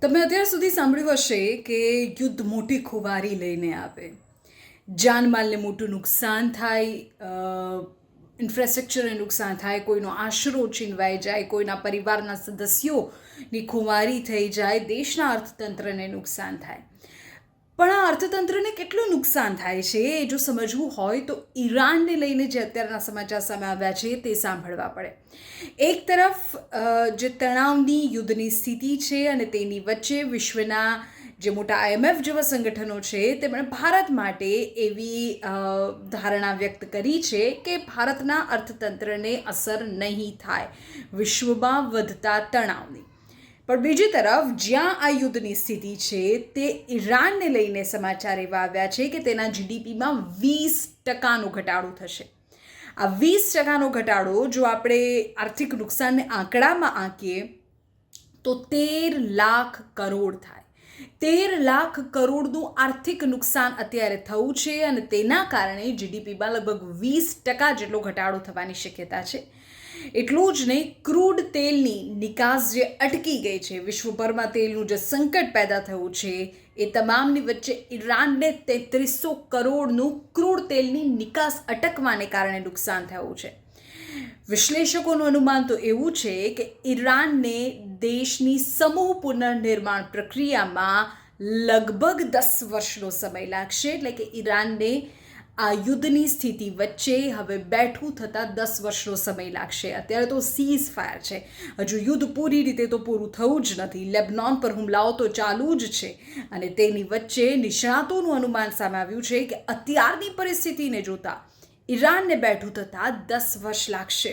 તમે અત્યાર સુધી સાંભળ્યું હશે કે યુદ્ધ મોટી ખુવારી લઈને આવે, જાનમાલને મોટું નુકસાન થાય, ઇન્ફ્રાસ્ટ્રક્ચરને નુકસાન થાય, કોઈનો આશરો છીનવાઈ જાય, કોઈના પરિવારના સદસ્યોની ખુવારી થઈ જાય, દેશના અર્થતંત્રને નુકસાન થાય. પણ આ અર્થતંત્રને કેટલું નુકસાન થાય છે એ જો સમજવું હોય તો ઈરાનને લઈને જે અત્યારના સમાચાર સામે આવ્યા છે તે સાંભળવા પડે. એક તરફ જે તણાવની યુદ્ધની સ્થિતિ છે અને તેની વચ્ચે વિશ્વના જે મોટા IMF જેવા સંગઠનો છે તેમણે ભારત માટે એવી ધારણા વ્યક્ત કરી છે કે ભારતના અર્થતંત્રને અસર નહીં થાય વિશ્વમાં વધતા તણાવની. પણ બીજી તરફ જ્યાં આ યુદ્ધની સ્થિતિ છે તે ઈરાનને લઈને સમાચાર એવા આવ્યા છે કે તેના GDPમાં 20% ઘટાડો થશે. આ 20% ઘટાડો જો આપણે આર્થિક નુકસાનને આંકડામાં આંકીએ તો 13 લાખ કરોડ થાય. 13 લાખ કરોડનું આર્થિક નુકસાન અત્યારે થયું છે અને તેના કારણે GDPમાં લગભગ 20% જેટલો ઘટાડો થવાની શક્યતા છે. એટલું જ નહીં, ક્રૂડ તેલની નિકાસ જે અટકી ગઈ છે, વિશ્વભરમાં તેલનું જે સંકટ પેદા થયું છે, એ તમામની વચ્ચે ઈરાનને 3300 કરોડનું ક્રૂડ તેલની નિકાસ અટકવાને કારણે નુકસાન થયું છે. વિશ્લેષકોનું અનુમાન તો એવું છે કે ઈરાનને દેશની સમૂહ પુનર્નિર્માણ પ્રક્રિયામાં લગભગ 10 વર્ષનો સમય લાગશે. એટલે કે ઈરાનને આ યુદ્ધની સ્થિતિ વચ્ચે હવે બેઠું થતાં 10 વર્ષનો સમય લાગશે. અત્યારે તો સીઝ ફાયર છે, હજુ યુદ્ધ પૂરી રીતે તો પૂરું થયું જ નથી. લેબનોન પર હુમલાઓ તો ચાલુ જ છે અને તેની વચ્ચે નિષ્ણાતોનું અનુમાન સામે આવ્યું છે કે અત્યારની પરિસ્થિતિને જોતા ઈરાનને બેઠું થતાં 10 વર્ષ લાગશે.